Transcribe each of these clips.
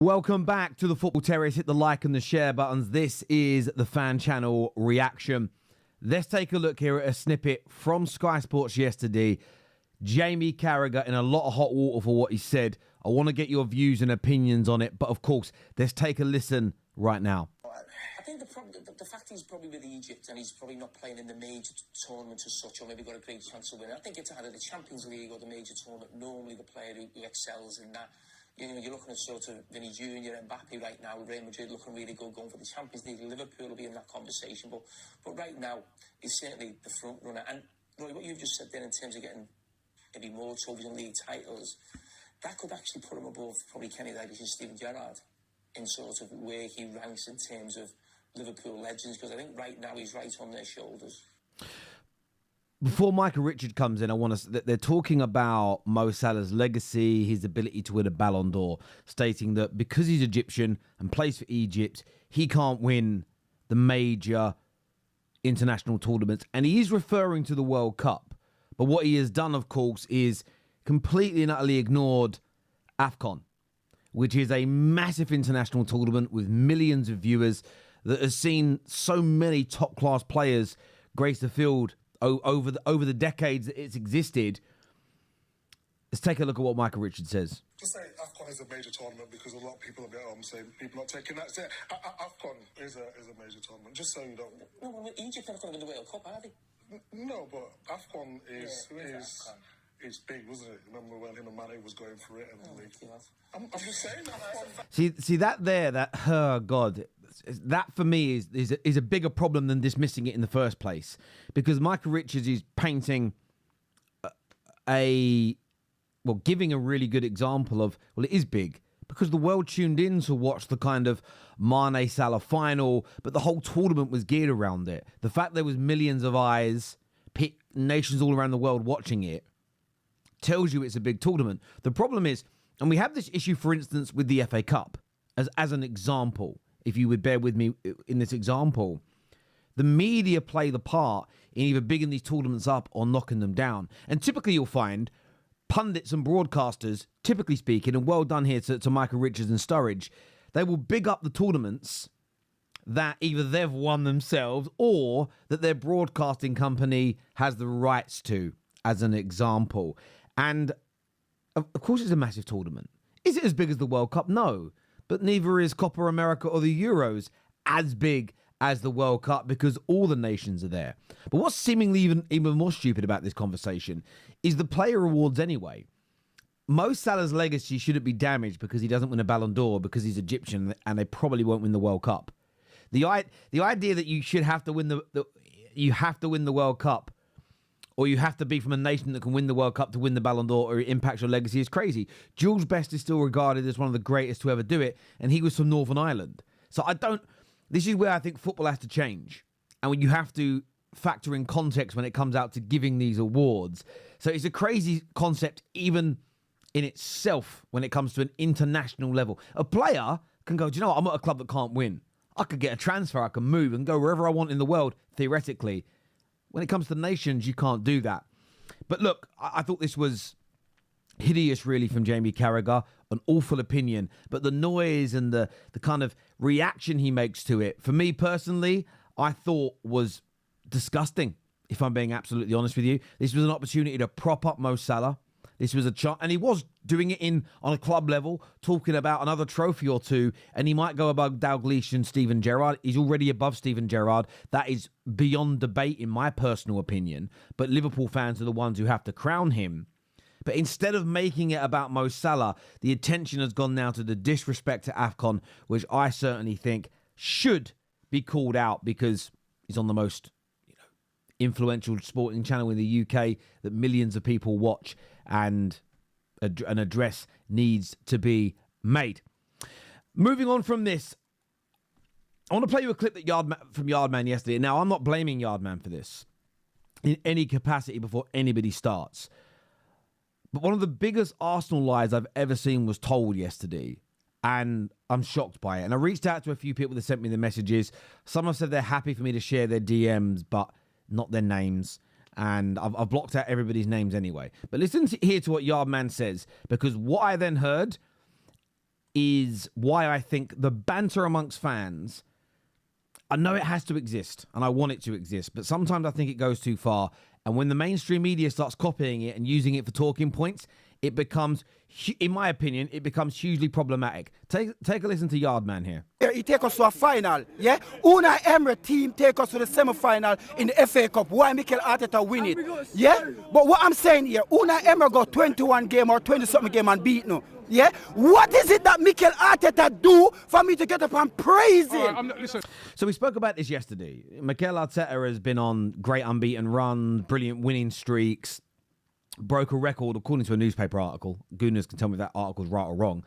Welcome back to the Football Terrace. Hit the like and the share buttons. This is the fan channel reaction. Let's take a look here at a snippet from Sky Sports yesterday. Jamie Carragher in a lot of hot water for what he said. I want to get your views and opinions on it. But of course, let's take a listen right now. I think the fact he's probably with Egypt and he's probably not playing in the major tournaments as such, or maybe got a great chance of winning. I think it's either the Champions League or the major tournament. Normally the player who excels in that. You know, you're looking at sort of Vinny Jr. and Mbappe right now, with Real Madrid looking really good, going for the Champions League. Liverpool will be in that conversation. But right now, he's certainly the front runner. And Roy, what you've just said there in terms of getting maybe more trophies and league titles, that could actually put him above probably Kenny Dalglish and Steven Gerrard in sort of where he ranks in terms of Liverpool legends, because I think right now he's right on their shoulders. Before Micah Richard comes in, I want to. They're talking about Mo Salah's legacy, his ability to win a Ballon d'Or, stating that because he's Egyptian and plays for Egypt, he can't win the major international tournaments. And he is referring to the World Cup. But what he has done, of course, is completely and utterly ignored AFCON, which is a massive international tournament with millions of viewers that has seen so many top-class players grace the field over the decades that it's existed. Let's take a look at what Micah Richard says. Just say AFCON is a major tournament because a lot of people are saying people not taking that. AFCON is a major tournament, just so you don't... No, Egypt are not going to win the World Cup, are they? No, but AFCON is big, wasn't it? Remember when him and Mane was going for it? And I'm just saying AFCON... See that there, that, oh God... That for me is a bigger problem than dismissing it in the first place, because Micah Richards is painting giving a really good example of, well, it is big because the world tuned in to watch the kind of Mane Salah final, but the whole tournament was geared around it. The fact there was millions of eyes, nations all around the world watching it, tells you it's a big tournament. The problem is, and we have this issue, for instance, with the FA Cup as an example. If you would bear with me in this example, the media play the part in either bigging these tournaments up or knocking them down. And typically you'll find pundits and broadcasters, typically speaking, and well done here to Micah Richards and Sturridge, they will big up the tournaments that either they've won themselves or that their broadcasting company has the rights to, as an example. And of course it's a massive tournament. Is it as big as the World Cup? No. But neither is Copa America or the Euros as big as the World Cup because all the nations are there. But what's seemingly even more stupid about this conversation is the player awards anyway. Mo Salah's legacy shouldn't be damaged because he doesn't win a Ballon d'Or because he's Egyptian and they probably won't win the World Cup. The idea that you should have to win the World Cup, or you have to be from a nation that can win the World Cup to win the Ballon d'Or or it impacts your legacy is crazy. Jules Best is still regarded as one of the greatest to ever do it, and he was from Northern Ireland. So this is where I think football has to change. And when you have to factor in context when it comes out to giving these awards. So it's a crazy concept even in itself when it comes to an international level. A player can go, do you know what? I'm at a club that can't win. I could get a transfer, I can move and go wherever I want in the world, theoretically. When it comes to nations, you can't do that. But look, I thought this was hideous, really, from Jamie Carragher. An awful opinion. But the noise and the kind of reaction he makes to it, for me personally, I thought was disgusting, if I'm being absolutely honest with you. This was an opportunity to prop up Mo Salah. This was a chance, and he was doing it on a club level, talking about another trophy or two, and he might go above Dalglish and Steven Gerrard. He's already above Steven Gerrard. That is beyond debate, in my personal opinion. But Liverpool fans are the ones who have to crown him. But instead of making it about Mo Salah, the attention has gone now to the disrespect to AFCON, which I certainly think should be called out because he's on the most influential sporting channel in the UK that millions of people watch, and an address needs to be made. Moving on from this, I want to play you a clip from Yardman yesterday. Now, I'm not blaming Yardman for this in any capacity before anybody starts. But one of the biggest Arsenal lies I've ever seen was told yesterday, and I'm shocked by it. And I reached out to a few people that sent me the messages. Some have said they're happy for me to share their DMs, but not their names. And I've blocked out everybody's names anyway. But listen here to what Yardman says, because what I then heard is why I think the banter amongst fans, I know it has to exist and I want it to exist, but sometimes I think it goes too far. And when the mainstream media starts copying it and using it for talking points, it becomes, in my opinion, it becomes hugely problematic. Take a listen to Yardman here. He take us to a final, yeah? Unai Emery team take us to the semi-final in the FA Cup. Why Mikel Arteta win it? Yeah? But what I'm saying here, Unai Emery got 21 game or 20-something game and beat no. Yeah? What is it that Mikel Arteta do for me to get up and praise him? So we spoke about this yesterday. Mikel Arteta has been on great unbeaten runs, brilliant winning streaks, broke a record according to a newspaper article. Gooners can tell me if that article's right or wrong.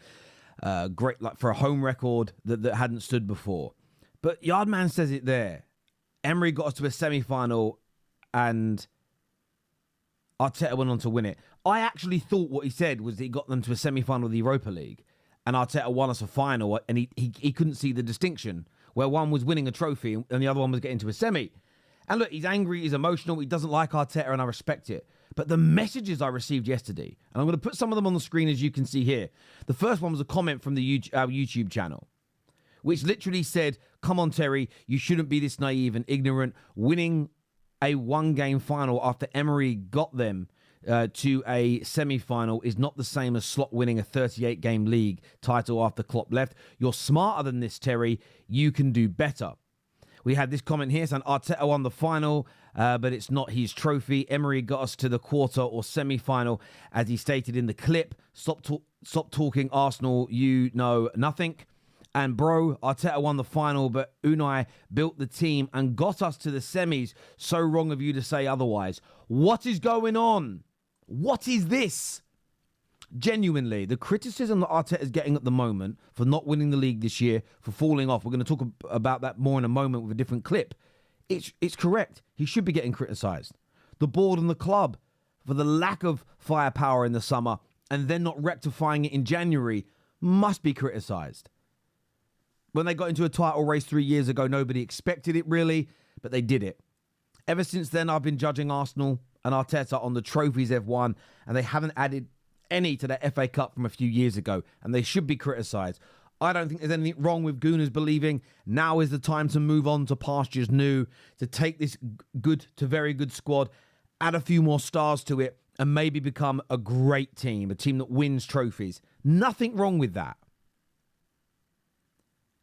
Great, like for a home record that hadn't stood before. But Yardman says it there. Emery got us to a semi-final and Arteta went on to win it. I actually thought what he said was that he got them to a semi-final of the Europa League and Arteta won us a final and he couldn't see the distinction where one was winning a trophy and the other one was getting to a semi. And look, he's angry, he's emotional, he doesn't like Arteta and I respect it. But the messages I received yesterday, and I'm going to put some of them on the screen as you can see here. The first one was a comment from our YouTube channel, which literally said, come on, Terry, you shouldn't be this naive and ignorant. Winning a one-game final after Emery got them to a semi-final is not the same as Slot winning a 38-game league title after Klopp left. You're smarter than this, Terry. You can do better. We had this comment here saying Arteta won the final, but it's not his trophy. Emery got us to the quarter or semi-final, as he stated in the clip. Stop talking Arsenal, you know nothing. And bro, Arteta won the final, but Unai built the team and got us to the semis. So wrong of you to say otherwise. What is going on? What is this? Genuinely, the criticism that Arteta is getting at the moment for not winning the league this year, for falling off, we're going to talk about that more in a moment with a different clip. It's correct. He should be getting criticised. The board and the club for the lack of firepower in the summer and then not rectifying it in January must be criticised. When they got into a title race 3 years ago, nobody expected it really, but they did it. Ever since then, I've been judging Arsenal and Arteta on the trophies they've won, and they haven't added any to that FA Cup from a few years ago, and they should be criticised. I don't think there's anything wrong with Gooners believing now is the time to move on to pastures new, to take this good to very good squad, add a few more stars to it, and maybe become a great team, a team that wins trophies. Nothing wrong with that.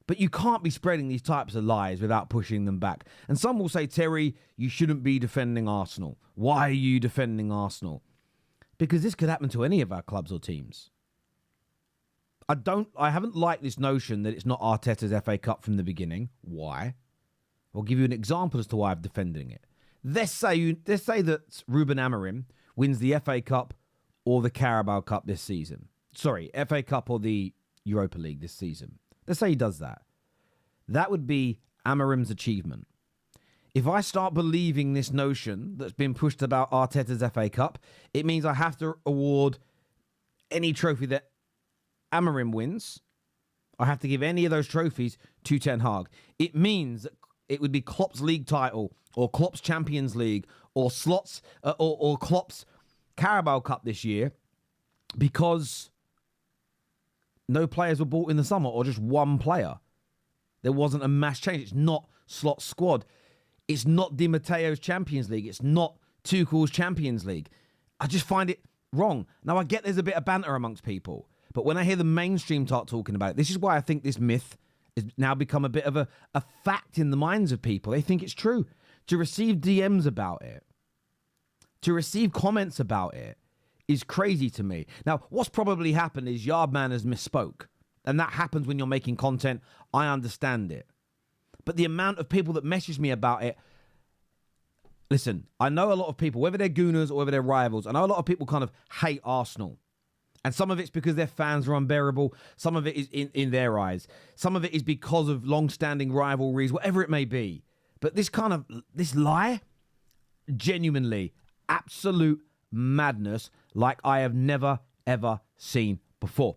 But you can't be spreading these types of lies without pushing them back. And some will say, Terry, you shouldn't be defending Arsenal. Why are you defending Arsenal? Because this could happen to any of our clubs or teams. I haven't liked this notion that it's not Arteta's FA Cup from the beginning. Why? I'll give you an example as to why I'm defending it. Let's say that Ruben Amorim wins the FA Cup or the Carabao Cup this season. Sorry, FA Cup or the Europa League this season. Let's say he does that. That would be Amorim's achievement. If I start believing this notion that's been pushed about Arteta's FA Cup, it means I have to award any trophy that Amorim wins. I have to give any of those trophies to Ten Hag. It means that it would be Klopp's league title or Klopp's Champions League or Slots or Klopp's Carabao Cup this year because no players were bought in the summer or just one player. There wasn't a mass change. It's not Slot's squad. It's not Di Matteo's Champions League. It's not Tuchel's Champions League. I just find it wrong. Now, I get there's a bit of banter amongst people, but when I hear the mainstream start talking about it, this is why I think this myth has now become a bit of a fact in the minds of people. They think it's true. To receive DMs about it, to receive comments about it, is crazy to me. Now, what's probably happened is Yardman has misspoke, and that happens when you're making content. I understand it. But the amount of people that message me about it, listen, I know a lot of people, whether they're Gooners or whether they're rivals, I know a lot of people kind of hate Arsenal. And some of it's because their fans are unbearable. Some of it is in their eyes. Some of it is because of long-standing rivalries, whatever it may be. But this lie, genuinely, absolute madness like I have never, ever seen before.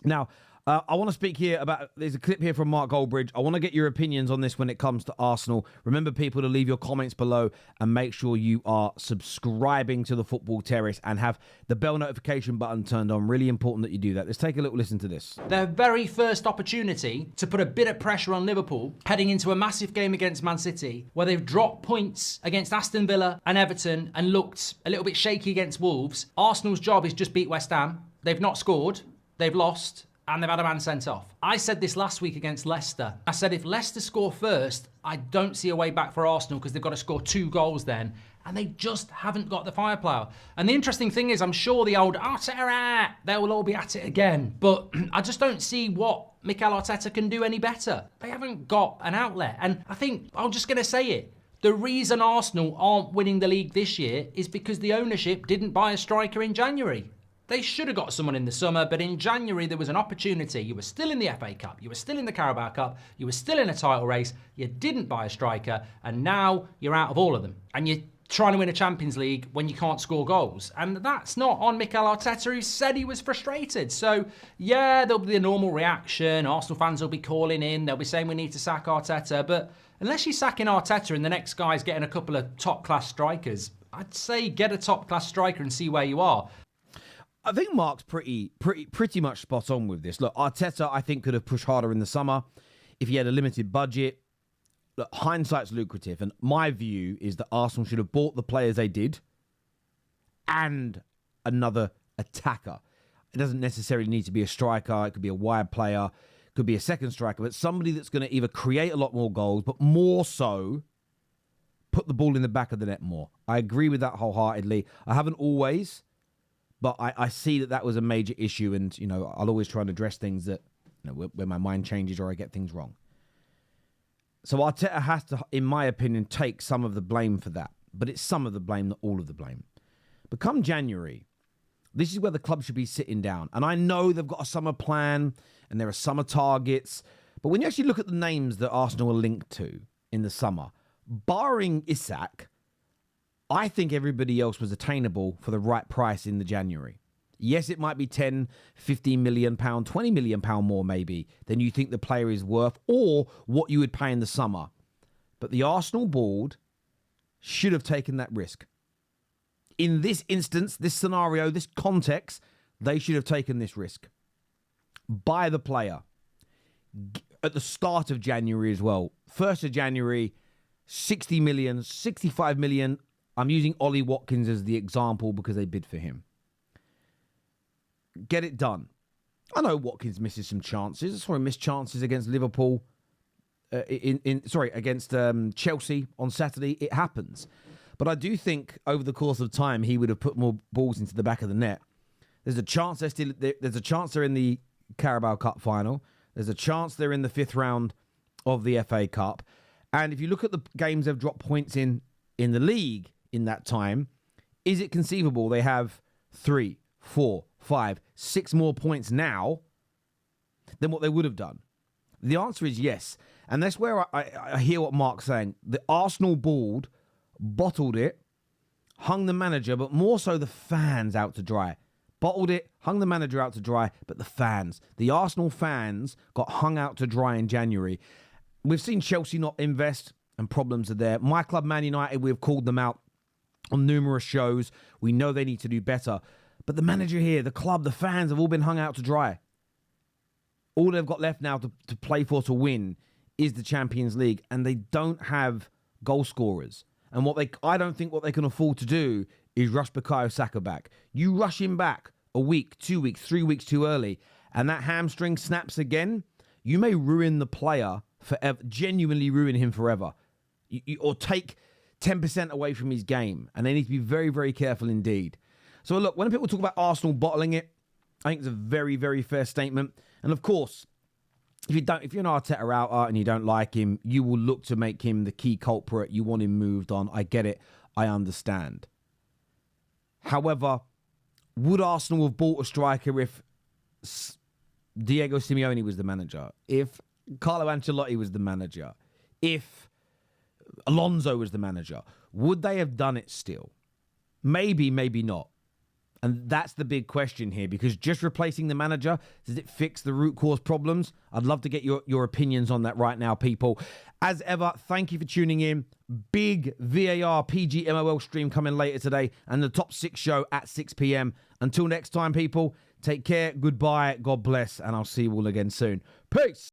Now, I want to speak here about, there's a clip here from Mark Goldbridge. I want to get your opinions on this when it comes to Arsenal. Remember, people, to leave your comments below and make sure you are subscribing to the Football Terrace and have the bell notification button turned on. Really important that you do that. Let's take a little listen to this. Their very first opportunity to put a bit of pressure on Liverpool heading into a massive game against Man City, where they've dropped points against Aston Villa and Everton and looked a little bit shaky against Wolves. Arsenal's job is just beat West Ham. They've not scored. They've lost. And they've had a man sent off. I said this last week against Leicester. I said if Leicester score first, I don't see a way back for Arsenal because they've got to score 2 goals then. And they just haven't got the firepower. And the interesting thing is, I'm sure the old Arteta, they will all be at it again. But I just don't see what Mikel Arteta can do any better. They haven't got an outlet. And I think, I'm just going to say it, the reason Arsenal aren't winning the league this year is because the ownership didn't buy a striker in January. They should have got someone in the summer, but in January there was an opportunity. You were still in the FA Cup, you were still in the Carabao Cup, you were still in a title race, you didn't buy a striker, and now you're out of all of them. And you're trying to win a Champions League when you can't score goals. And that's not on Mikel Arteta, who said he was frustrated. So, yeah, there'll be a normal reaction. Arsenal fans will be calling in, they'll be saying we need to sack Arteta. But unless you're sacking Arteta and the next guy's getting a couple of top-class strikers, I'd say get a top-class striker and see where you are. I think Mark's pretty much spot on with this. Look, Arteta, I think, could have pushed harder in the summer if he had a limited budget. Look, hindsight's lucrative, and my view is that Arsenal should have bought the players they did and another attacker. It doesn't necessarily need to be a striker. It could be a wide player. It could be a second striker, but somebody that's going to either create a lot more goals, but more so put the ball in the back of the net more. I agree with that wholeheartedly. I haven't always, but I see that was a major issue, and, you know, I'll always try and address things that, you know, when my mind changes or I get things wrong. So Arteta has to, in my opinion, take some of the blame for that. But it's some of the blame, not all of the blame. But come January, this is where the club should be sitting down. And I know they've got a summer plan and there are summer targets. But when you actually look at the names that Arsenal are linked to in the summer, barring Isak, I think everybody else was attainable for the right price in the January. Yes, it might be 10, 15 million pound, 20 million pound more maybe than you think the player is worth or what you would pay in the summer. But the Arsenal board should have taken that risk. In this instance, this scenario, this context, they should have taken this risk. Buy the player at the start of January as well. 1st of January, 60 million, 65 million. I'm using Ollie Watkins as the example because they bid for him. Get it done. I know Watkins misses some chances. I saw him miss chances against Liverpool, against Chelsea on Saturday. It happens. But I do think over the course of time, he would have put more balls into the back of the net. There's a chance there's a chance they're in the Carabao Cup final. There's a chance they're in the 5th round of the FA Cup. And if you look at the games they've dropped points in the league in that time, is it conceivable they have 3, 4, 5, 6 more points now than what they would have done? The answer is yes. And that's where I hear what Mark's saying. The Arsenal board bottled it, hung the manager, but more so the fans out to dry. Bottled it, hung the manager out to dry, but the Arsenal fans got hung out to dry in January. We've seen Chelsea not invest and problems are there. My club, Man United, we've called them out on numerous shows. We know they need to do better. But the manager here, the club, the fans have all been hung out to dry. All they've got left now to play for, to win, is the Champions League. And they don't have goal scorers. And I don't think what they can afford to do is rush Bukayo Saka back. You rush him back a week, 2 weeks, 3 weeks too early, and that hamstring snaps again, you may ruin the player forever, genuinely ruin him forever. Or take 10% away from his game. And they need to be very, very careful indeed. So look, when people talk about Arsenal bottling it, I think it's a very, very fair statement. And of course, if you're an Arteta out and you don't like him, you will look to make him the key culprit. You want him moved on. I get it. I understand. However, would Arsenal have bought a striker if Diego Simeone was the manager? If Carlo Ancelotti was the manager? If Alonso was the manager? Would they have done it still? Maybe, maybe not. And that's the big question here, because just replacing the manager, does it fix the root cause problems? I'd love to get your opinions on that right now, people. As ever, thank you for tuning in. Big VAR PGMOL stream coming later today, and the Top 6 show at 6 p.m. Until next time, people, take care, goodbye, God bless, and I'll see you all again soon. Peace!